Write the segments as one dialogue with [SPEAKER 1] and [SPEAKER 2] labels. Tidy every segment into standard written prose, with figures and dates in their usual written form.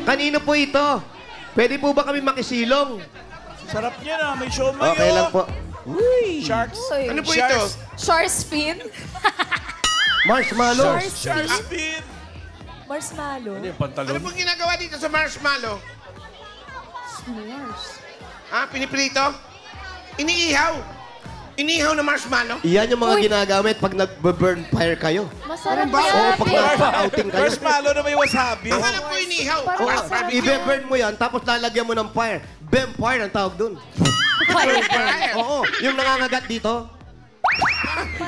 [SPEAKER 1] Kanino po ito? Pwede po ba kami makisilong?
[SPEAKER 2] Sarap niya na, may siomay.
[SPEAKER 1] Okay lang po.
[SPEAKER 2] Sharks.
[SPEAKER 3] Uy.
[SPEAKER 4] Ano po ito?
[SPEAKER 3] Shark's fin?
[SPEAKER 1] Marshmallow.
[SPEAKER 2] Sharks fin.
[SPEAKER 3] Marshmallow.
[SPEAKER 5] Ano yung pantalon?
[SPEAKER 4] Ano pong ginagawa dito sa marshmallow?
[SPEAKER 3] S'mores.
[SPEAKER 4] Ha? Piniprito? Iniihaw? Iniihaw na marshmallow?
[SPEAKER 1] Iyan yung mga ginagamit pag nag-burn fire kayo.
[SPEAKER 3] Masarap
[SPEAKER 4] ba?
[SPEAKER 3] yan.
[SPEAKER 1] Oo, pag nagpa-outing kayo.
[SPEAKER 2] Marshmallow na may wasabi.
[SPEAKER 4] Akala ko iniihaw.
[SPEAKER 3] Parang
[SPEAKER 1] Oo,
[SPEAKER 3] masarap
[SPEAKER 1] i-burn mo yan, tapos lalagyan mo ng fire. Vampire ang tawag dun.
[SPEAKER 4] Fire.
[SPEAKER 1] Oo, yung nangangagat dito.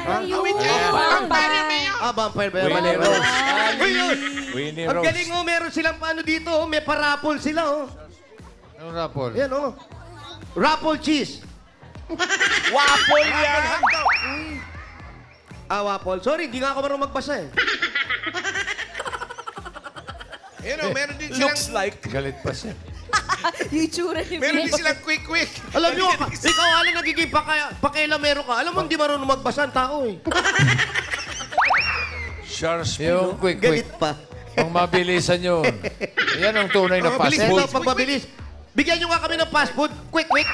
[SPEAKER 4] Wait, vampire yan, Mayor.
[SPEAKER 1] Vampire ba yan?
[SPEAKER 5] Winnie
[SPEAKER 1] Mali, mali.
[SPEAKER 5] Rose.
[SPEAKER 1] Uy, yun.
[SPEAKER 5] Winnie
[SPEAKER 1] Ang
[SPEAKER 5] Rose.
[SPEAKER 1] galing oh, meron silang paano dito oh, may parapol sila oh.
[SPEAKER 5] Anong rapol?
[SPEAKER 1] Ayan oh. Raffle cheese.
[SPEAKER 2] Waffle yan.
[SPEAKER 1] Waffle. Sorry, hindi nga ako marunong magbasa eh.
[SPEAKER 4] Ayan o, meron din silang...
[SPEAKER 2] Looks like.
[SPEAKER 5] Galit pa siya.
[SPEAKER 3] Yung itsura ni
[SPEAKER 4] Meron din
[SPEAKER 3] Vic.
[SPEAKER 4] silang quick-quick.
[SPEAKER 1] Alam nyo, ikaw alam nagiging pakailamero ka. Alam mo, hindi marunong magbasa ang tao eh.
[SPEAKER 5] Sharks yung quick.
[SPEAKER 1] Galit pa.
[SPEAKER 5] Pang mabilisan yun. Yan ang tunay na fast
[SPEAKER 4] Bilis,
[SPEAKER 5] food.
[SPEAKER 1] Ito, pag mabilis. Bigyan nyo nga kami ng fast food. Quick, quick.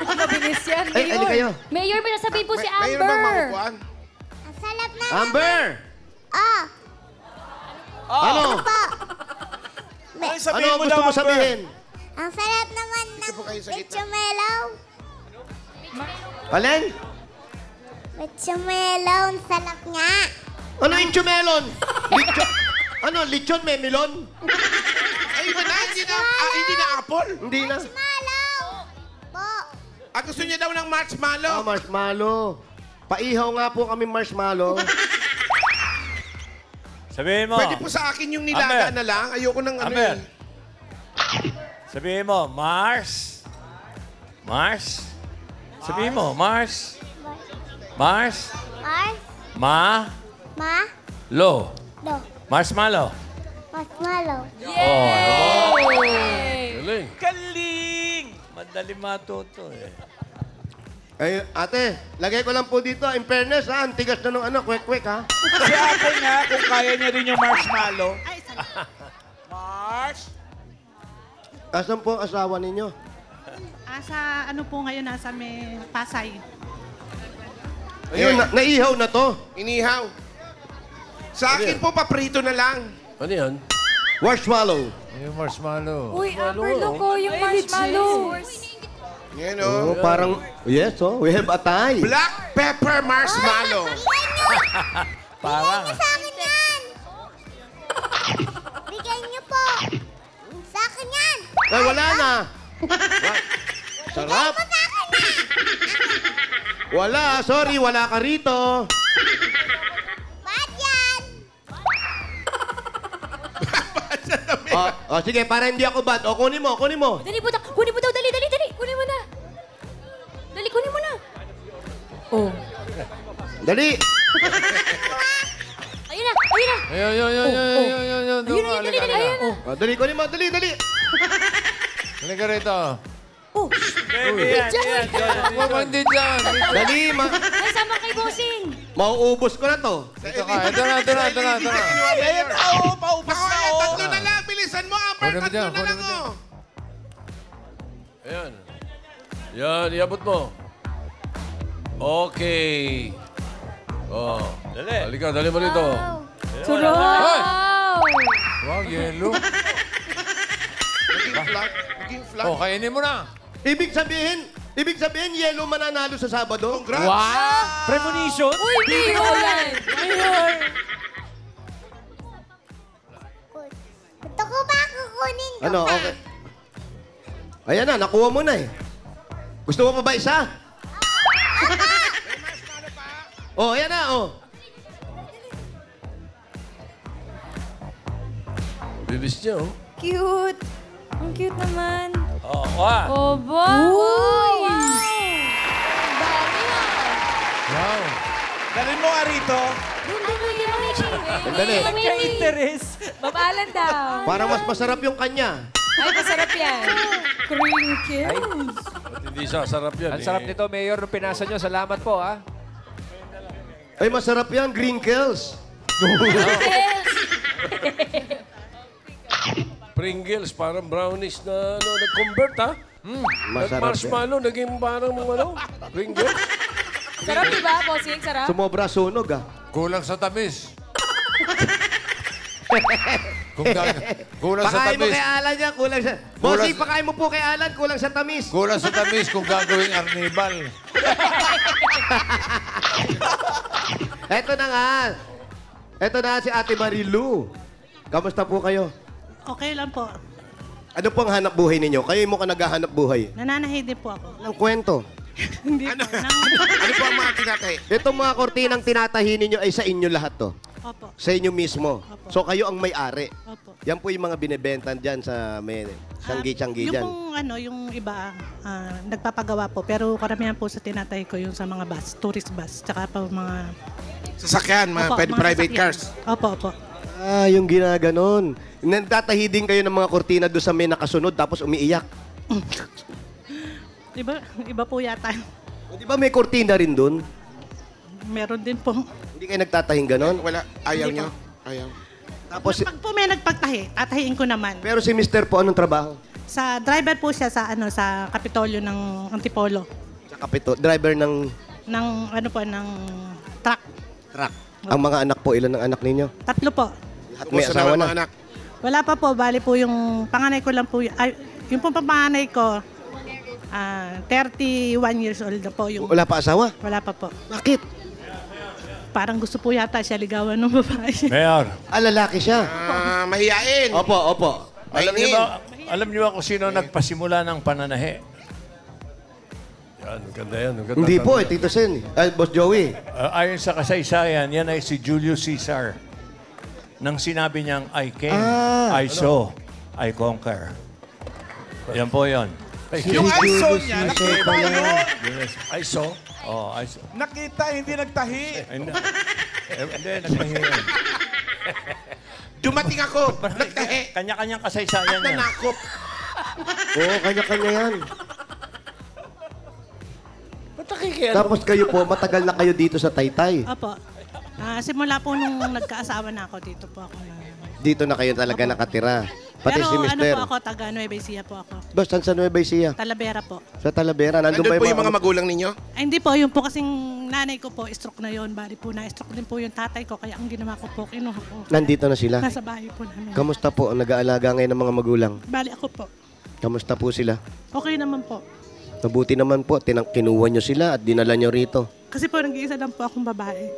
[SPEAKER 3] Mabilis yan.
[SPEAKER 1] Ay, ali kayo.
[SPEAKER 6] Mayor, may nasabihin po si
[SPEAKER 4] Mayroon bang
[SPEAKER 6] Amber.
[SPEAKER 4] makukuhaan?
[SPEAKER 7] Ang sarap na
[SPEAKER 1] Amber!
[SPEAKER 7] Ah,
[SPEAKER 1] Ano?
[SPEAKER 7] po.
[SPEAKER 2] Ay,
[SPEAKER 1] Ano
[SPEAKER 2] sabihin
[SPEAKER 1] ang
[SPEAKER 2] mo
[SPEAKER 1] gusto
[SPEAKER 2] daw,
[SPEAKER 1] mo
[SPEAKER 2] Amber.
[SPEAKER 1] sabihin?
[SPEAKER 7] Ang sarap naman ng
[SPEAKER 4] po kayo sa gitna.
[SPEAKER 7] Lechomelaw.
[SPEAKER 1] Alin?
[SPEAKER 7] Lechomelaw, ang sarap nga.
[SPEAKER 1] Ano yung chumelon? Lechon? Ano, lechon may melon?
[SPEAKER 4] Ay, iba na, hindi na apple.
[SPEAKER 1] Hindi na.
[SPEAKER 7] Malaw. Po.
[SPEAKER 4] Gusto niya daw ng marshmallow.
[SPEAKER 1] Marshmallow. Paihaw nga po kami marshmallow.
[SPEAKER 5] Sabihin mo.
[SPEAKER 4] Pwede po sa akin yung nilaga
[SPEAKER 5] Amber.
[SPEAKER 4] na lang. Ayoko ng ano
[SPEAKER 5] Amber.
[SPEAKER 4] eh.
[SPEAKER 5] Sabihin mo, Mars. Mars. Sabihin mo, Mars. Mars.
[SPEAKER 7] Mars.
[SPEAKER 5] Ma.
[SPEAKER 7] Ma.
[SPEAKER 5] Lo.
[SPEAKER 7] Do.
[SPEAKER 5] Marshmallow.
[SPEAKER 7] Marshmallow.
[SPEAKER 5] Galing.
[SPEAKER 2] Galing.
[SPEAKER 5] Madali matuto eh.
[SPEAKER 1] Ay, ate, lagay ko lang po dito. In fairness, ha? Ang tigas na nung ano, quick, ha?
[SPEAKER 2] Si ate nga, kung kaya niya rin yung marshmallow. Mars.
[SPEAKER 1] Asan po ang asawa ninyo?
[SPEAKER 8] Sa ano po ngayon, nasa may Pasay.
[SPEAKER 1] Ayun, naihaw na to.
[SPEAKER 4] Inihaw. Sa akin po, paprito na lang.
[SPEAKER 5] Ano yan?
[SPEAKER 1] Marshmallow.
[SPEAKER 5] Yung marshmallow.
[SPEAKER 3] Uy, Amber, loko yung marshmallow.
[SPEAKER 4] Yan
[SPEAKER 1] Oh,
[SPEAKER 4] o.
[SPEAKER 1] parang, yes, oh, we have a tie.
[SPEAKER 4] Black pepper marshmallow.
[SPEAKER 5] Parang.
[SPEAKER 7] Sa akin yan. Bigyan niyo po. Sa akin yan.
[SPEAKER 1] Ay, wala na. Sarap.
[SPEAKER 7] Sa akin na.
[SPEAKER 1] Wala, sorry, wala ka rito.
[SPEAKER 7] Ba't yan?
[SPEAKER 1] Sige, para hindi ako bad. O, kunin mo, kunin mo.
[SPEAKER 6] Dali po, kunin mo daw, dali. Kunin mo na. Dali, kunin mo na.
[SPEAKER 3] Oh.
[SPEAKER 1] Dali.
[SPEAKER 6] Ayun na.
[SPEAKER 5] Ayun.
[SPEAKER 6] Dali.
[SPEAKER 1] Dali, kunin mo, dali.
[SPEAKER 5] Halika ka rito.
[SPEAKER 3] Oh.
[SPEAKER 2] Baby, yan.
[SPEAKER 5] Huwag mo hindi dyan.
[SPEAKER 1] Dali,
[SPEAKER 6] Ay, sama kay Bossing.
[SPEAKER 1] mauubos ko na to.
[SPEAKER 5] Ito na.
[SPEAKER 2] Ayan na, oh. Paubos
[SPEAKER 4] Ako,
[SPEAKER 2] na,
[SPEAKER 4] ayan,
[SPEAKER 2] oh.
[SPEAKER 4] tatlo na lang. Bilisan mo, Amber.
[SPEAKER 5] Kunin mo
[SPEAKER 4] Tatlo
[SPEAKER 5] dyan,
[SPEAKER 4] na lang,
[SPEAKER 5] kunin mo
[SPEAKER 4] oh.
[SPEAKER 5] Ayan. Yan, iabot mo. Okay. Oh. Dali. Halika, dali mo rito.
[SPEAKER 3] Sarap.
[SPEAKER 5] Hoy! Wow, yelo.
[SPEAKER 4] Naging flat.
[SPEAKER 5] Oh, kainin mo na.
[SPEAKER 1] Ibig sabihin, yellow mananalo sa Sabado.
[SPEAKER 4] Congrats.
[SPEAKER 2] Premonition?
[SPEAKER 3] Uy, Mayor yan. Mayor.
[SPEAKER 7] Gusto ko ba kukunin ko
[SPEAKER 1] Ano,
[SPEAKER 7] pa?
[SPEAKER 1] okay. Ayan na, nakuha mo na eh. Gusto mo pa ba isa? Oh, ayan na, oh.
[SPEAKER 5] Bilis niya, oh.
[SPEAKER 3] Cute. Ang cute naman.
[SPEAKER 5] Oh, wow.
[SPEAKER 6] Oba.
[SPEAKER 3] Uy.
[SPEAKER 5] Wow.
[SPEAKER 2] Dalhin mo nga rito.
[SPEAKER 1] Dali.
[SPEAKER 2] Ka-interest.
[SPEAKER 3] Babalan daw.
[SPEAKER 1] Para mas masarap yung kanya.
[SPEAKER 3] Ay, masarap yan. Crinkles.
[SPEAKER 5] Ba't hindi sarap yan,
[SPEAKER 9] Ang sarap nito, Mayor, nung pinasa nyo. Salamat po, ha?
[SPEAKER 1] Ay, masarap yan, green kills.
[SPEAKER 5] Pringles, parang brownies na nag-convert, ha?
[SPEAKER 1] Masarap
[SPEAKER 5] Marshmallow, naging parang Pringles.
[SPEAKER 3] Sarap diba, bossing? Sarap?
[SPEAKER 1] Sumobra sunog, ah.
[SPEAKER 5] Kulang sa tamis. Kulang sa
[SPEAKER 1] Pakain mo
[SPEAKER 5] tamis.
[SPEAKER 1] kay Alan yan, kulang sa... Bossing, pakain mo po kay Alan, kulang sa tamis.
[SPEAKER 5] Kulang sa tamis kung gagawing arnibal.
[SPEAKER 1] Eto na nga. Eto na si Ate Marilu. Kamusta po kayo?
[SPEAKER 8] Okay lang po.
[SPEAKER 1] Ano po ang hanap buhay ninyo? Kayo mo ka naghahanap buhay.
[SPEAKER 8] Nananahi din po ako.
[SPEAKER 1] Ng kwento.
[SPEAKER 8] Hindi po.
[SPEAKER 4] Ano po ang mga tinatay?
[SPEAKER 1] Itong mga kortinang tinatahi ninyo ay sa inyo lahat to.
[SPEAKER 8] Opo.
[SPEAKER 1] Sa inyo mismo.
[SPEAKER 8] Opo.
[SPEAKER 1] So kayo ang may-ari.
[SPEAKER 8] Opo.
[SPEAKER 1] Yan po yung mga binibenta dyan sa may sanggi-sanggi dyan.
[SPEAKER 8] Yung iba, nagpapagawa po. Pero karamihan po sa tinatay ko yung sa mga bus, tourist bus. Tsaka pa mga...
[SPEAKER 4] Sasakyan, mga
[SPEAKER 8] Opo,
[SPEAKER 4] pwede
[SPEAKER 8] mga
[SPEAKER 4] private
[SPEAKER 8] sasakyan.
[SPEAKER 4] cars.
[SPEAKER 8] Opo, opo.
[SPEAKER 1] Ah, yung ginaganon. Nagtatahi din kayo ng mga kortina doon sa may nakasunod tapos umiiyak.
[SPEAKER 8] Iba po yata.
[SPEAKER 1] O, di ba may kortina rin doon?
[SPEAKER 8] Meron din po.
[SPEAKER 1] Hindi kayo nagtatahing ganon?
[SPEAKER 4] Wala, ayaw
[SPEAKER 8] Hindi
[SPEAKER 4] nyo. Ayaw.
[SPEAKER 1] Tapos,
[SPEAKER 8] Pag po may nagpagtahi, tatahiin ko naman.
[SPEAKER 1] pero si Mr. po, anong trabaho?
[SPEAKER 8] Sa driver po siya sa Kapitolyo ng Antipolo.
[SPEAKER 1] Sa kapito, driver ng
[SPEAKER 8] Ng truck.
[SPEAKER 1] truck. Ang mga anak po, ilan ang anak ninyo?
[SPEAKER 8] 3 po.
[SPEAKER 1] At may
[SPEAKER 4] Kumusta
[SPEAKER 1] asawa
[SPEAKER 4] naman
[SPEAKER 1] na.
[SPEAKER 4] mga anak?
[SPEAKER 8] Wala pa po, bali po yung panganay ko lang po, yung pong panganay ko, 31 years old na po. Yung,
[SPEAKER 1] Wala pa asawa?
[SPEAKER 8] wala pa po.
[SPEAKER 1] Bakit?
[SPEAKER 8] Parang gusto po yata siya ligawan ng babae.
[SPEAKER 5] Mayor,
[SPEAKER 1] Ah, lalaki siya.
[SPEAKER 4] Mahiyain.
[SPEAKER 1] Opo, opo.
[SPEAKER 5] alam niyo ba kung sino nagpasimula ng pananahi? Yan, maganda yan. Maganda
[SPEAKER 1] Hindi po, Tito Sen. Boss Joey.
[SPEAKER 5] Ayon sa kasaysayan, yan ay si Julius Caesar. Nang sinabi niyang, I came, I saw, I conquer. Yan po yun.
[SPEAKER 2] Yung ISO niya, nakita yun.
[SPEAKER 5] I saw? Oh, I saw.
[SPEAKER 2] Nakita, hindi nagtahi.
[SPEAKER 5] Hindi, nagtahi yun.
[SPEAKER 4] Dumating ako, nagtahi,
[SPEAKER 5] Kanya-kanyang kasaysayan
[SPEAKER 4] at
[SPEAKER 5] yan.
[SPEAKER 4] nanakop.
[SPEAKER 1] Oo, kanya-kanya yan.
[SPEAKER 5] Ba't nakikialam?
[SPEAKER 1] Tapos kayo po, matagal na kayo dito sa Taytay.
[SPEAKER 8] Opo. Simula po nung nagkaasawa na ako, dito po ako.
[SPEAKER 1] Dito na kayo talaga nakatira. Pati
[SPEAKER 8] Pero
[SPEAKER 1] si
[SPEAKER 8] ano
[SPEAKER 1] Mr.
[SPEAKER 8] po ako, taga Nueva Ecija po ako.
[SPEAKER 1] Boss, saan sa Nueva Ecija?
[SPEAKER 8] Talavera po.
[SPEAKER 1] Sa Talavera. Nandun
[SPEAKER 4] Nandun
[SPEAKER 1] ba
[SPEAKER 4] po yung mga magulang ninyo?
[SPEAKER 8] Ay, hindi po, yung po kasing nanay ko po, stroke na yon. Bali po, na-stroke din po yung tatay ko. Kaya ang ginawa ko po, kinuha ko.
[SPEAKER 1] Nandito na sila.
[SPEAKER 8] Nasa bahay po namin.
[SPEAKER 1] Kamusta po ang nag-aalaga ngayon ng mga magulang?
[SPEAKER 8] Bali ako po.
[SPEAKER 1] Kamusta po sila?
[SPEAKER 8] Okay naman po.
[SPEAKER 1] Mabuti naman po, kinuha nyo sila at dinala nyo rito.
[SPEAKER 8] Kasi po, nag-iisa lang po akong babae.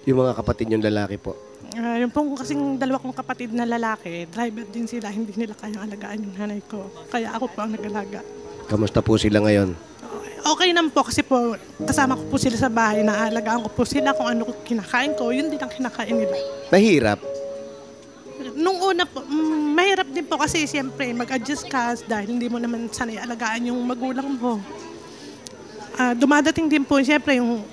[SPEAKER 1] Yung mga kapatid yung lalaki po.
[SPEAKER 8] Yung pong kasing dalawa kong kapatid na lalaki, driver din sila, hindi nila kayang alagaan yung nanay ko. Kaya ako po ang nag-alaga.
[SPEAKER 1] Kamusta po sila ngayon?
[SPEAKER 8] Okay naman po kasi po kasama ko po sila sa bahay, naalagaan ko po sila kung ano kinakain ko, yun din ang kinakain nila.
[SPEAKER 1] Mahirap.
[SPEAKER 8] Nung una po, mahirap din po kasi siyempre mag-adjust ka dahil hindi mo naman sanay alagaan yung magulang mo. Dumadating din po siyempre yung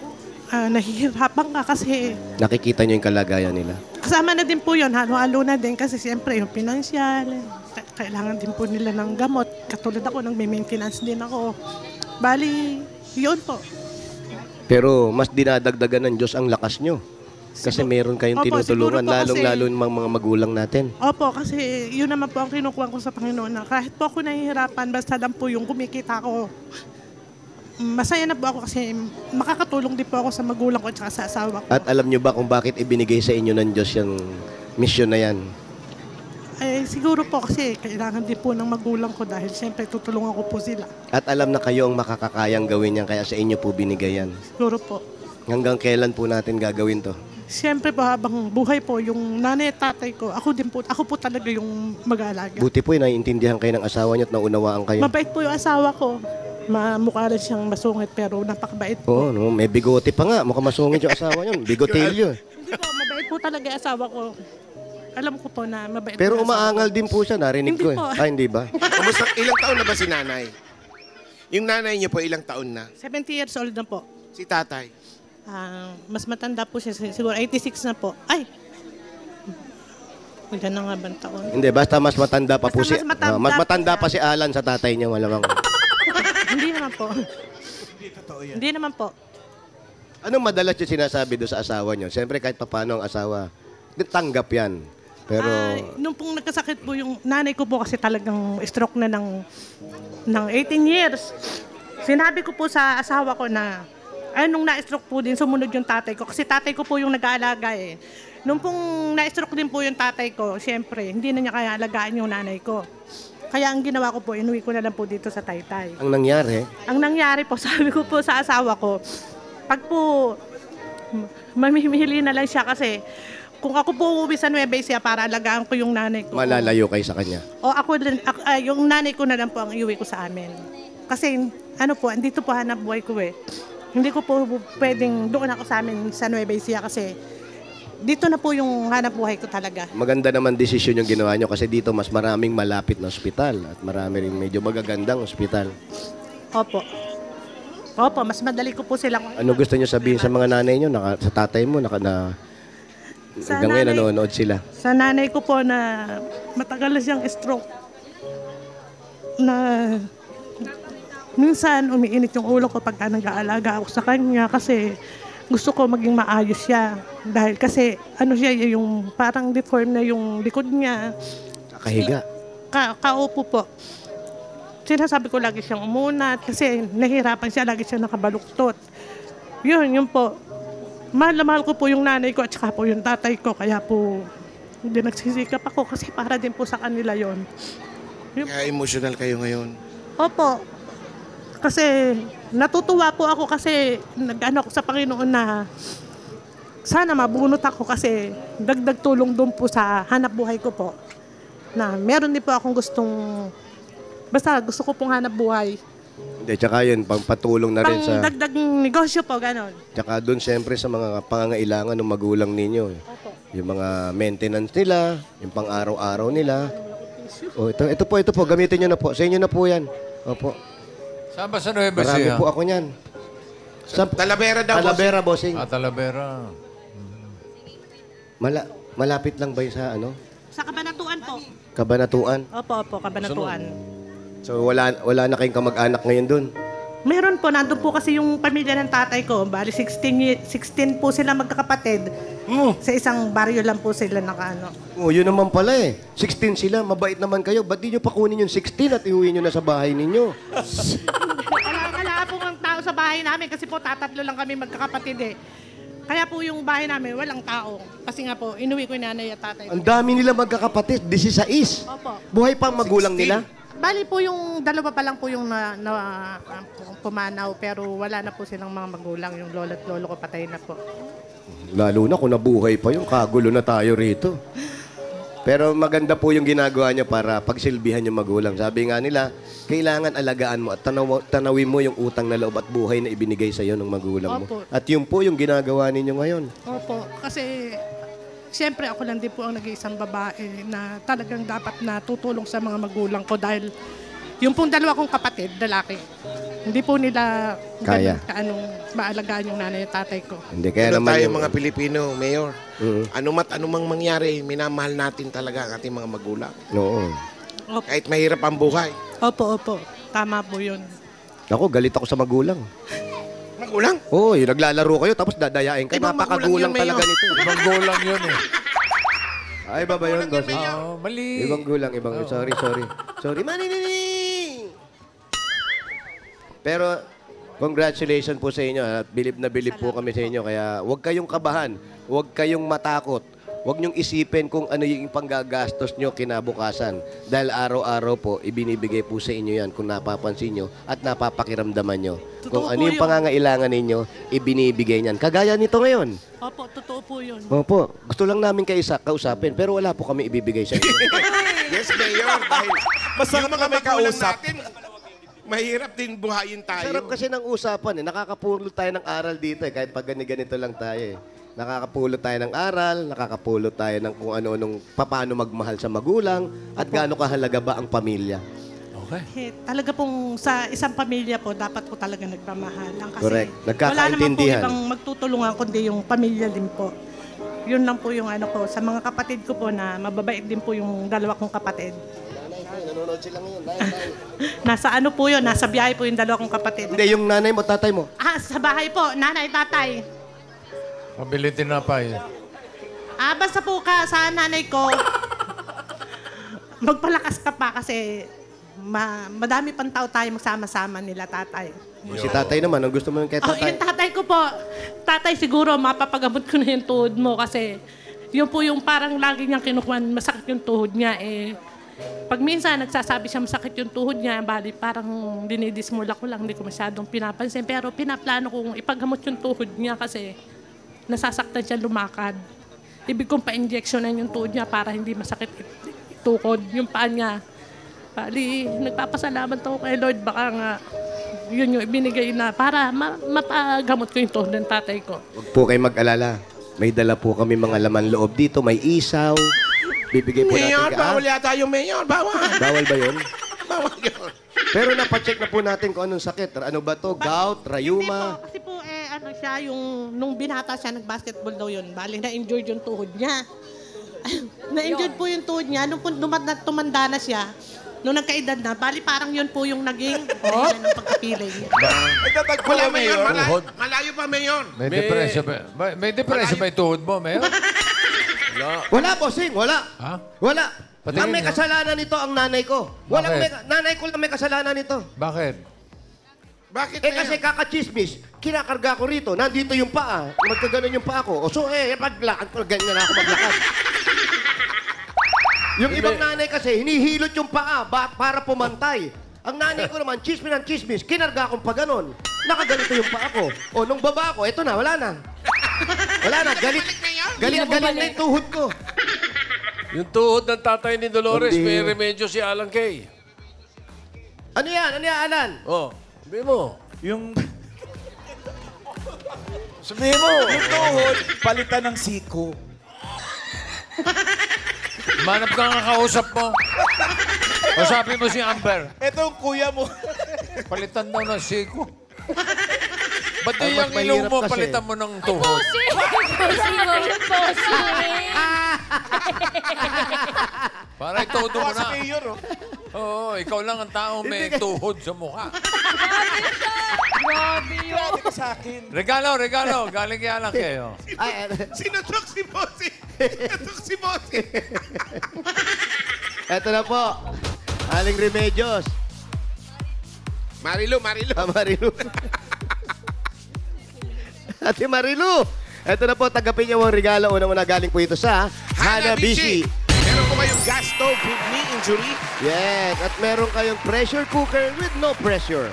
[SPEAKER 8] nahihirapan ka kasi
[SPEAKER 1] Nakikita nyo yung kalagayan nila.
[SPEAKER 8] kasama na din po yun, halo-halo na din kasi siyempre yung financial, kailangan din po nila ng gamot. Katulad ako, nag-maintenance din ako. Bali, yun po.
[SPEAKER 1] Pero mas dinadagdagan ng Diyos ang lakas nyo. Kasi meron kayong
[SPEAKER 8] Opo,
[SPEAKER 1] tinutulungan,
[SPEAKER 8] siguro po
[SPEAKER 1] lalong-lalo yung mga magulang natin.
[SPEAKER 8] Opo, kasi yun naman po ang kinukuha ko sa Panginoon na kahit po ako nahihirapan, basta lang po yung kumikita ko. Masaya na po ako kasi makakatulong din po ako sa magulang ko at saka sa asawa ko.
[SPEAKER 1] At alam nyo ba kung bakit ibinigay sa inyo ng Diyos yung mission na yan?
[SPEAKER 8] Eh, siguro po kasi kailangan din po ng magulang ko dahil siyempre tutulungan ko po sila.
[SPEAKER 1] At alam na kayo ang makakakayang gawin yan, kaya sa inyo po binigay yan.
[SPEAKER 8] Siguro po.
[SPEAKER 1] Hanggang kailan po natin gagawin to?
[SPEAKER 8] Siyempre po habang buhay po, yung nanay at tatay ko, ako po talaga yung mag-aalaga.
[SPEAKER 1] Buti po, naiintindihan kayo ng asawa niyo at naunawaan kayo.
[SPEAKER 8] Mabait po yung asawa ko. Mukha rin siyang masungit pero napakabait po.
[SPEAKER 1] Oo, no, may bigote pa nga. Mukhang masungit yung asawa niyo. Bigotelyo.
[SPEAKER 8] Hindi po, mabait po talaga yung asawa ko. Alam ko po na mabait
[SPEAKER 1] Pero
[SPEAKER 8] po yung asawa
[SPEAKER 1] umaangal
[SPEAKER 8] ko.
[SPEAKER 1] din po siya, narinig
[SPEAKER 8] Hindi
[SPEAKER 1] ko eh.
[SPEAKER 8] po.
[SPEAKER 1] Ah, hindi ba?
[SPEAKER 4] Kumusta, ilang taon na ba si nanay? Yung nanay niyo po, ilang taon na?
[SPEAKER 8] 70 years old na po.
[SPEAKER 4] Si tatay?
[SPEAKER 8] Mas matanda po siya, siguro 86 na po. Ay! Ilan na nga bang taon?
[SPEAKER 1] Hindi, basta mas matanda pa po
[SPEAKER 8] Basta
[SPEAKER 1] si...
[SPEAKER 8] mas matanda
[SPEAKER 1] mas matanda
[SPEAKER 8] po
[SPEAKER 1] pa si Alan sa tatay niya, malamang.
[SPEAKER 8] Hindi naman po. Hindi naman po.
[SPEAKER 1] Anong madalas yung sinasabi doon sa asawa niyo? Siyempre, kahit paano ang asawa, tanggap yan. Pero,
[SPEAKER 8] Nung pong nagkasakit po yung nanay ko po kasi talagang stroke na ng 18 years. Sinabi ko po sa asawa ko na, nung na-stroke po din, sumunod yung tatay ko. Kasi tatay ko po yung nag-aalaga eh. Nung pong na-stroke din po yung tatay ko, syempre, hindi na niya kaya alagaan yung nanay ko. Kaya ang ginawa ko po, inuwi ko na lang po dito sa Taytay.
[SPEAKER 1] ang nangyari,
[SPEAKER 8] Ang nangyari po, sabi ko po sa asawa ko, pag po mamimili na lang siya kasi kung ako po uuwi sa Nueva Ecija para alagaan ko yung nanay ko.
[SPEAKER 1] malalayo kayo sa kanya.
[SPEAKER 8] O ako din, yung nanay ko na lang po ang iuwi ko sa amin. Kasi ano po, andito po hanap buhay ko eh. Hindi ko po pwedeng doon ako sa amin sa Nueva Ecija kasi dito na po yung hanap buhay ko talaga.
[SPEAKER 1] Maganda naman desisyon yung ginawa nyo kasi dito mas maraming malapit na ospital at marami rin medyo magagandang ospital.
[SPEAKER 8] Opo. Opo, mas madali ko po silang...
[SPEAKER 1] Ano gusto nyo sabihin sa mga nanay nyo, sa tatay mo,
[SPEAKER 8] Sa
[SPEAKER 1] hanggang ngayon
[SPEAKER 8] nanay-
[SPEAKER 1] nanonood sila?
[SPEAKER 8] Sa nanay ko po na matagal na siyang stroke. Na minsan umiinit yung ulo ko pagka nag-aalaga ako sa kanya kasi gusto ko maging maayos siya. Dahil kasi ano siya, yung parang deform na yung likod niya.
[SPEAKER 1] Kahiga.
[SPEAKER 8] Kaupo po. Sinasabi ko lagi siyang umunat kasi nahihirapan siya, lagi siya nakabaluktot. Yun po. Mahal na mahal ko po yung nanay ko at saka po yung tatay ko. Kaya po, hindi nagsisikap ako kasi para din po sa kanila yon.
[SPEAKER 4] Kaya emotional kayo ngayon.
[SPEAKER 8] Opo. Kasi natutuwa po ako kasi nag-ano ako sa Panginoon na sana mabunot ako kasi dagdag tulong doon po sa hanap buhay ko po. Na meron din po akong basta gusto ko pong hanap buhay.
[SPEAKER 1] Hindi, tsaka yun, pangpatulong na rin
[SPEAKER 8] Pang
[SPEAKER 1] sa...
[SPEAKER 8] dagdag negosyo po, ganon.
[SPEAKER 1] Tsaka doon siyempre sa mga pangangailangan ng magulang ninyo. Yung mga maintenance nila, yung pang-araw-araw nila. Ito po, gamitin nyo na po. Sa inyo na po yan. Opo.
[SPEAKER 5] Saan ba sa Nueva
[SPEAKER 1] Marami
[SPEAKER 5] Ecija?
[SPEAKER 1] po ako niyan. Sa
[SPEAKER 4] Talavera daw.
[SPEAKER 1] Talavera, bossing.
[SPEAKER 5] Talavera.
[SPEAKER 1] Malapit lang ba yung sa ano?
[SPEAKER 8] Sa Kabanatuan po.
[SPEAKER 1] Kabanatuan.
[SPEAKER 8] Opo, Kabanatuan.
[SPEAKER 1] So wala na kayong kamag-anak ngayon doon.
[SPEAKER 8] Meron po, nandun po kasi yung pamilya ng tatay ko. Bali, 16 po sila magkakapatid. Sa isang baryo lang po sila nakaano.
[SPEAKER 1] Oh, yun naman pala eh. 16 sila, mabait naman kayo. Ba't di nyo pakunin yung 16 at iuwi nyo na sa bahay ninyo?
[SPEAKER 8] Wala po ang tao sa bahay namin kasi po tatatlo lang kami magkakapatid eh. Kaya po yung bahay namin walang tao. Kasi nga po, inuwi ko yung nanay at tatay ko.
[SPEAKER 1] Ang dami nila magkakapatid, 16.
[SPEAKER 8] Opo.
[SPEAKER 1] Buhay pa ang magulang nila?
[SPEAKER 8] Bali po yung dalawa pa lang po yung pumanaw pero wala na po silang mga magulang. Yung lolo at lolo ko patay na po.
[SPEAKER 1] Lalo na kung nabuhay pa yung kagulo na tayo rito. Pero maganda po yung ginagawa niya para pagsilbihan yung magulang. Sabi nga nila, kailangan alagaan mo at tanawin mo yung utang na loob at buhay na ibinigay sa iyo ng magulang mo.
[SPEAKER 8] Opo.
[SPEAKER 1] At yun po yung ginagawa ninyo ngayon.
[SPEAKER 8] Opo, kasi siyempre ako lang din po ang nag-iisang babae na talagang dapat na tutulong sa mga magulang ko dahil yung pong dalawa kong kapatid, lalaki, hindi po nila
[SPEAKER 1] Kaya.
[SPEAKER 8] anong maalagaan yung nanay at tatay ko.
[SPEAKER 1] Hindi kaya
[SPEAKER 4] Pero
[SPEAKER 1] naman
[SPEAKER 4] tayo
[SPEAKER 1] yung...
[SPEAKER 4] mga Pilipino, Mayor,
[SPEAKER 1] Mhm.
[SPEAKER 4] anumang mangyari, minamahal natin talaga ang ating mga magulang.
[SPEAKER 1] Oo.
[SPEAKER 4] Kahit mahirap ang buhay.
[SPEAKER 8] Opo. Tama po yun.
[SPEAKER 1] Ako, galit ako sa magulang.
[SPEAKER 4] Magulang?
[SPEAKER 1] Oo, yung naglalaro kayo tapos dadayain kayo.
[SPEAKER 4] Ibang
[SPEAKER 1] Napakagulang
[SPEAKER 4] magulang yun,
[SPEAKER 1] talaga
[SPEAKER 4] Mayor.
[SPEAKER 1] nito.
[SPEAKER 5] Ibang gulang yun eh.
[SPEAKER 1] Ay, ba yun, boss?
[SPEAKER 5] Mali.
[SPEAKER 1] Ibang gulang, Sorry. Sorry, manini! Pero, congratulations po sa inyo at bilib na bilib po kami sa inyo. Kaya huwag kayong kabahan, huwag kayong matakot. Huwag niyong isipin kung ano yung panggagastos nyo kinabukasan. Dahil araw-araw po, ibinibigay po sa inyo yan kung napapansin nyo at napapakiramdaman nyo. Kung
[SPEAKER 8] Totoo
[SPEAKER 1] ano
[SPEAKER 8] po
[SPEAKER 1] yung
[SPEAKER 8] yun.
[SPEAKER 1] pangangailangan ninyo, ibinibigay niyan. Kagaya nito ngayon.
[SPEAKER 8] Opo, totoo po yun.
[SPEAKER 1] Opo, gusto lang namin kayo kausapin, pero wala po kami ibibigay sa inyo.
[SPEAKER 4] Yes, Mayor. Dahil
[SPEAKER 2] Basta
[SPEAKER 4] yung mga
[SPEAKER 2] kami
[SPEAKER 4] magulang
[SPEAKER 2] kausap.
[SPEAKER 4] natin, mahirap din buhayin tayo.
[SPEAKER 1] Sarap kasi ng usapan eh. Nakakapulot tayo ng aral dito eh. Kahit pag ganito lang tayo eh. Nakakapulot tayo ng aral, nakakapulot tayo ng kung ano-anong paano magmahal sa magulang at gaano kahalaga ba ang pamilya.
[SPEAKER 5] Okay.
[SPEAKER 8] Eh, talaga pong sa isang pamilya po, dapat po talaga nagmamahalan. Kasi
[SPEAKER 1] Correct.
[SPEAKER 8] wala naman po
[SPEAKER 1] Nagkakaintindihan.
[SPEAKER 8] ibang magtutulungan kundi yung pamilya din po. Yun lang po yung ano ko. Sa mga kapatid ko po na mababait din po yung dalawa kong kapatid.
[SPEAKER 1] Nanonood sila ngayon.
[SPEAKER 8] Nasa ano po yun, nasa biyahe po yung dalawa kong kapatid.
[SPEAKER 1] Hindi, yung nanay mo, tatay mo.
[SPEAKER 8] Sa bahay po, nanay, tatay.
[SPEAKER 5] Pabili tinapay.
[SPEAKER 8] Basta po sa nanay ko, magpalakas ka pa kasi madami pang tao tayo magsama-sama nila, tatay.
[SPEAKER 1] Si tatay naman, ang gusto mo yung kay
[SPEAKER 8] Oh,
[SPEAKER 1] tatay?
[SPEAKER 8] yung tatay ko po, tatay siguro mapapagamot ko na yung tuhod mo kasi yun po yung parang lagi niyang kinukuha, masakit yung tuhod niya eh. Pag minsan nagsasabi siya masakit yung tuhod niya, bali parang dinidismula ko lang, hindi ko masyadong pinapansin. Pero pinaplano kong ipagamot yung tuhod niya kasi nasasaktan siya lumakad. Ibig kong pa-injectionan yung tuhod niya para hindi masakit tukod yung paa niya. Bali, nagpapasalamat ako kay Lord, baka nga yun yung ibinigay na para mapagamot ko yung tuhod ng tatay ko.
[SPEAKER 1] Huwag po kayo mag-alala. May dala po kami mga laman loob dito. May isaw. Bibigay po natin
[SPEAKER 4] Mayor,
[SPEAKER 1] ka.
[SPEAKER 4] bawal yata yung mayor. Bawal.
[SPEAKER 1] Bawal ba yun?
[SPEAKER 4] Bawal yun.
[SPEAKER 1] Pero napacheck na po natin kung anong sakit. Ano ba to? Gout? Rayuma?
[SPEAKER 8] Hindi po, kasi po ano siya, yung nung binata siya, nag-basketball daw yun. Bali, na-injured yung tuhod niya. Na-injured po yung tuhod niya. Nung tumanda na siya, nung nagkaedad na, bali parang yun po yung naging dahilan ng pagkapiling niya.
[SPEAKER 2] Nagtatagpo
[SPEAKER 4] Wala,
[SPEAKER 2] na,
[SPEAKER 4] mayor.
[SPEAKER 2] Mayor.
[SPEAKER 4] Malayo pa, mayor.
[SPEAKER 10] May depresya ba? May depresya ba yung tuhod mo, Mayor?
[SPEAKER 1] Wala, bossing. Wala.
[SPEAKER 10] Ha?
[SPEAKER 1] Wala.
[SPEAKER 10] Patingin
[SPEAKER 1] Ang may
[SPEAKER 10] nga.
[SPEAKER 1] kasalanan nito ang nanay ko. Walang
[SPEAKER 10] Bakit?
[SPEAKER 1] nanay ko lang may kasalanan nito.
[SPEAKER 10] Bakit?
[SPEAKER 4] Bakit,
[SPEAKER 1] Eh kasi kakachismis, kinakarga ko rito. Nandito yung paa. Magkaganon yung paa ko. O so paglakad ko, ganyan na ako maglakad. Yung ibang nanay kasi, hinihilot yung paa para pumantay. Ang nanay ko naman, chismis ng chismis, kinarga akong pa ganon. Nakaganito yung paa ko. O nung baba ko, eto na, wala na. Wala na, galit na yung tuhod ko.
[SPEAKER 11] Yung tuhod ng tatay ni Dolores,
[SPEAKER 1] Hindi.
[SPEAKER 11] may remedyo si Alan Kay.
[SPEAKER 1] Ano yan, Alan?
[SPEAKER 11] Oh, sabihin mo.
[SPEAKER 2] Yung
[SPEAKER 11] Sabihin mo.
[SPEAKER 2] yung tuhod, palitan ng siko.
[SPEAKER 10] Manap ka nga kausap mo. Kausapin mo si Amber.
[SPEAKER 2] Ito ang kuya mo.
[SPEAKER 10] Palitan daw ng siko. Ba't
[SPEAKER 1] Ang
[SPEAKER 10] di
[SPEAKER 1] mas
[SPEAKER 10] yung ilong
[SPEAKER 1] mahirap
[SPEAKER 10] mo,
[SPEAKER 1] kasi.
[SPEAKER 10] palitan mo ng tuhod?
[SPEAKER 6] Bossing! Bossing!
[SPEAKER 10] Para itudo mo
[SPEAKER 2] Bukas sa
[SPEAKER 10] na.
[SPEAKER 2] mayor, oh.
[SPEAKER 10] Oo, ikaw lang ang taong may tuhod sa mukha.
[SPEAKER 3] Grabe yun.
[SPEAKER 2] Grabe ka sa akin.
[SPEAKER 10] Regalo. Galing kaya lang kayo.
[SPEAKER 1] Ay,
[SPEAKER 4] Sinutok si Bossy. Sinutok si Bossy.
[SPEAKER 1] eto na po. Aling Remedios.
[SPEAKER 4] Marilu.
[SPEAKER 1] Marilu. Ate Marilu. Eto na po, tagapin niyo ang regalo. Unang-una galing po ito sa Hanabishi.
[SPEAKER 4] Meron po kayong gas stove with knee injury
[SPEAKER 1] Yes, at meron kayong pressure cooker with no pressure.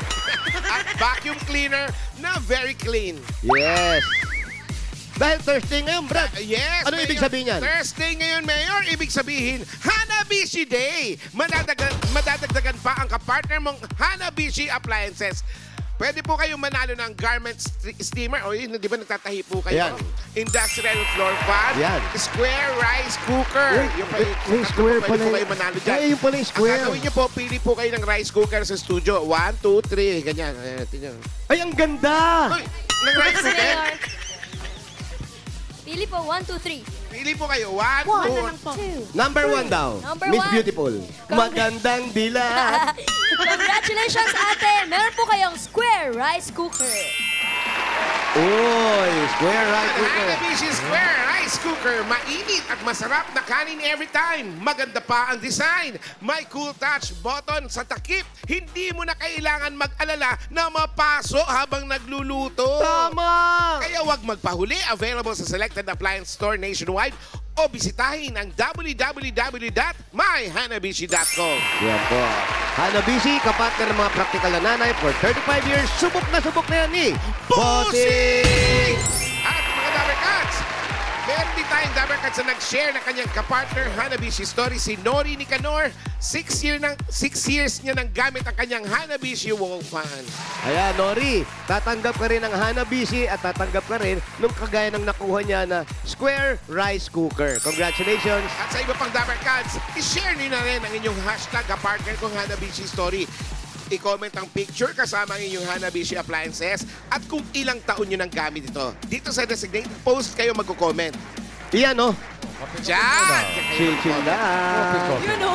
[SPEAKER 4] at vacuum cleaner na very clean.
[SPEAKER 1] Yes. Dahil Thursday ngayon, Brad.
[SPEAKER 4] Yes,
[SPEAKER 1] Ano
[SPEAKER 4] Mayor.
[SPEAKER 1] ibig sabihin yan?
[SPEAKER 4] Thursday ngayon, Mayor. Ibig sabihin, Hanabishi Day. Madadagdagan pa ang kapartner mong Hanabishi Appliances. Pwede po kayong manalo ng garment steamer. O yun, di ba nagtatahi po kayo?
[SPEAKER 1] Yan.
[SPEAKER 4] Industrial floor fan.
[SPEAKER 1] Yan.
[SPEAKER 4] Square rice cooker.
[SPEAKER 1] Uy,
[SPEAKER 4] Yung
[SPEAKER 1] may square
[SPEAKER 4] pwede
[SPEAKER 1] pala
[SPEAKER 4] po
[SPEAKER 1] yun.
[SPEAKER 4] kayo manalo dyan.
[SPEAKER 1] Ay, yung pala yung square.
[SPEAKER 4] Ang gagawin niyo po, pili po kayo ng rice cooker sa studio. 1, 2, 3. Ganyan. Ayan, tingnan.
[SPEAKER 1] Ay, ang ganda!
[SPEAKER 4] Uy, ng rice
[SPEAKER 6] Kasi
[SPEAKER 4] cooker.
[SPEAKER 6] Mayor. Pili po, 1, 2, 3.
[SPEAKER 4] Pili po kayo. 1,
[SPEAKER 8] Ano lang
[SPEAKER 4] 2,
[SPEAKER 8] po?
[SPEAKER 1] Number 1 daw.
[SPEAKER 6] Number
[SPEAKER 1] Miss
[SPEAKER 6] one.
[SPEAKER 1] Beautiful. Magandang dilat.
[SPEAKER 6] Congratulations, ate! Meron po kayong square rice cooker.
[SPEAKER 1] Uy, square right cooker.
[SPEAKER 4] Hanabishi Square Rice Cooker. Mainit at masarap na kanin every time. Maganda pa ang design. May cool touch button sa takip. Hindi mo na kailangan mag-alala na mapaso habang nagluluto.
[SPEAKER 1] Tama!
[SPEAKER 4] Kaya wag magpahuli. Available sa selected appliance store nationwide o bisitahin ang www.myhanabishi.com.
[SPEAKER 1] Yan po. Hanabishi, kapatner ng mga praktikal na nanay for 35 years. Subok na yan ni
[SPEAKER 4] Bossing! At mga Dabber Cats, meron din tayong Dabber Cats na nag-share ng kanyang kapartner Hanabishi story, si Nori Nicanor. 6 years niya nang gamit ang kanyang Hanabishi wall fan.
[SPEAKER 1] Ayan, Nori, tatanggap ka rin ng Hanabishi at tatanggap ka rin nung kagaya ng nakuha niya na square rice cooker. Congratulations!
[SPEAKER 4] At sa iba pang Dabber Cats, i-share niyo na rin ang inyong hashtag kapartner kong Hanabishi story. I-comment ang picture kasama ang inyong Hanabishi appliances at kung ilang taon nyo nang gamit ito. Dito sa designated post kayo magko-comment.
[SPEAKER 1] Iyan, no?
[SPEAKER 4] Diyan!
[SPEAKER 1] Chill-chill na.
[SPEAKER 3] Yun o.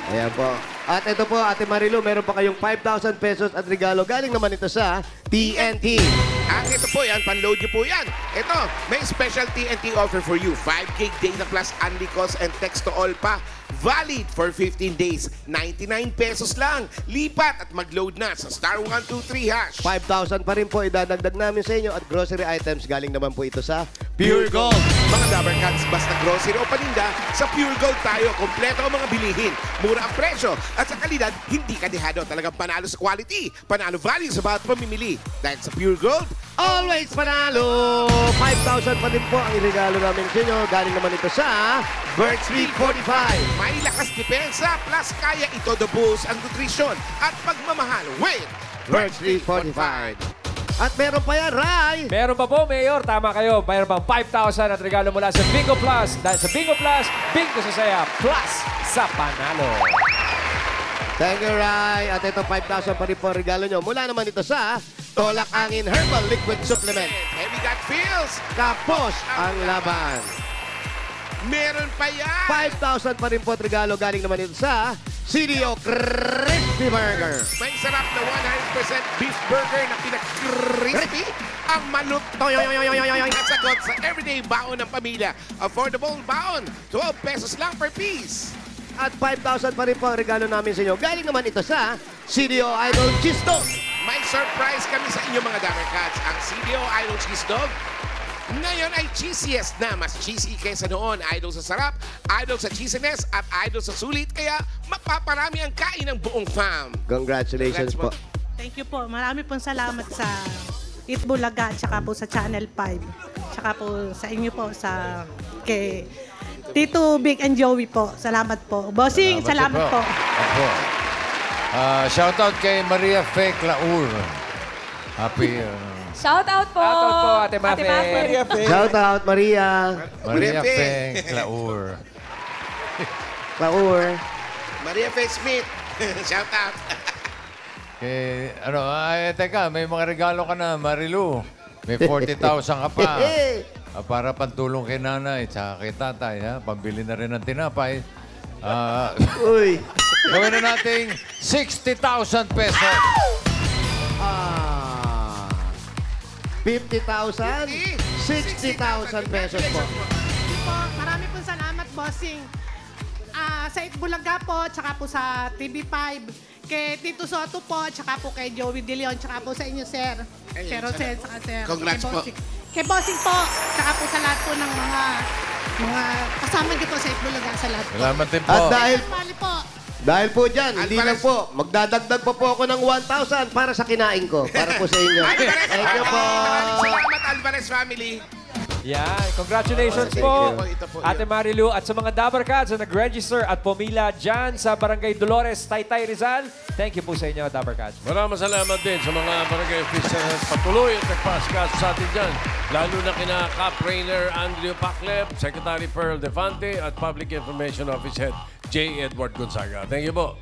[SPEAKER 1] Ayan po. At ito po, Ate Marilu, meron pa kayong 5,000 pesos at regalo. Galing naman ito sa TNT.
[SPEAKER 4] At ito po yan, panload nyo po yan. Ito, may special TNT offer for you. 5 gig data plus unli calls and text to all pa. Valid for 15 days. 99 pesos lang. Lipat at mag-load na sa star 123 hash.
[SPEAKER 1] 5,000 pa rin po idadagdag namin sa inyo at grocery items galing naman po ito sa Pure Gold.
[SPEAKER 4] Mga Dabber Cats, basta grocery o paninda, sa Pure Gold tayo. Kompleto ang mga bilihin. Mura ang presyo. At sa kalidad, hindi kadehado. Talagang panalo sa quality. Panalo value sa bawat pamimili. Dahil sa Pure Gold,
[SPEAKER 1] Always panalo! 5,000 pa din po ang iregalo namin sa inyo. Galing naman ito sa Bird Street 45.
[SPEAKER 4] may lakas depensa plus kaya ito the boost ang nutrisyon at pagmamahal with
[SPEAKER 1] Bird Street 45. At meron pa yan, Ray!
[SPEAKER 9] Meron pa po, Mayor. Tama kayo. Mayroon pang 5,000 at regalo mula sa Bingo Plus. Dahil sa Bingo Plus, Bingo sa saya, plus sa panalo.
[SPEAKER 1] Thank you, Ray. At ito, 5,000 pa rin po ang regalo nyo. Mula naman ito sa Tolak Angin Herbal Liquid Supplement.
[SPEAKER 4] Heavy Gut Feels.
[SPEAKER 1] Tapos ang laban.
[SPEAKER 4] Meron pa yan.
[SPEAKER 1] 5,000 pa rin po at regalo. Galing naman ito sa CDO Crispy Burger.
[SPEAKER 4] May sarap na 100% beef burger na pinag-crispy. Ang malutoy at sagot sa everyday baon ng pamilya. Affordable baon. 12 pesos lang per piece.
[SPEAKER 1] At 5,000 pa rin po ang regalo namin sa inyo. Galing naman ito sa CDO Idol Cheese Dog.
[SPEAKER 4] May surprise kami sa inyo mga Dabber Cats. Ang CDO Idol Cheese Dog ngayon ay cheesiest na. Mas cheesy kaysa noon. Idol sa sarap, idol sa cheesiness, at idol sa sulit. Kaya mapaparami ang kain ng buong fam.
[SPEAKER 1] Congratulations po.
[SPEAKER 8] Thank you po. Marami pong salamat sa Eat Bulaga, tsaka po sa Channel 5. Tsaka po sa inyo po, sa kay Tito Big and Joey po. Salamat po. Bossing, salamat po.
[SPEAKER 10] Opo. Shoutout kay Maria Fe Claur. Happy
[SPEAKER 3] Shout out po.
[SPEAKER 9] Shout out po, Ate Mafe.
[SPEAKER 2] Maria Fe.
[SPEAKER 1] Shout out, Maria.
[SPEAKER 10] Maria
[SPEAKER 4] Fe.
[SPEAKER 10] Fe Claur.
[SPEAKER 1] Laur.
[SPEAKER 4] Maria Faye Smith. Shout out.
[SPEAKER 10] Teka, may mga regalo ka na, Marilu. May 40,000 ka pa. Para pantulong kay nanay, tsaka kay tatay, ha? Pambili na rin ng tinapay.
[SPEAKER 1] Uy.
[SPEAKER 10] Gawin na nating 60,000 pesos.
[SPEAKER 1] 50,000, 60,000 pesos po.
[SPEAKER 8] Po, marami pong salamat, Bossing. Sa Eat Bulaga po, tsaka po sa TV5. Kay Tito Soto po, tsaka po kay Joey De Leon, tsaka po sa inyo, Sir. Sir Rosel, tsaka Sir.
[SPEAKER 4] Congrats
[SPEAKER 8] kay
[SPEAKER 4] po.
[SPEAKER 8] Bossing. Kay Bossing po, tsaka po sa lahat po ng mga kasama dito sa Eat Bulaga sa lahat po.
[SPEAKER 10] Salamat din po.
[SPEAKER 1] At
[SPEAKER 8] Pali po.
[SPEAKER 1] dahil po dyan, hindi lang
[SPEAKER 4] Alvarez.
[SPEAKER 1] po, magdadagdag pa po ako ng 1,000 para sa kinain ko. Para po sa inyo.
[SPEAKER 4] Alvarez
[SPEAKER 1] Thank you po.
[SPEAKER 4] Maraming salamat, Alvarez family.
[SPEAKER 9] Yan. Congratulations
[SPEAKER 1] Thank
[SPEAKER 9] po,
[SPEAKER 1] you.
[SPEAKER 4] Ito po,
[SPEAKER 9] Ate Marilu. At sa mga Dabber Cats na nag-register at pumila dyan sa Barangay Dolores, Taytay, Rizal, thank you po sa inyo, Dabber Cats.
[SPEAKER 11] Maraming salamat din sa mga barangay officials na patuloy at nagpasikaso sa atin dyan. Lalo na kina Cap Rainer Andrew Pacleb, Secretary Pearl Defante at Public Information Office Head J. Edward Gonzaga. Thank you po.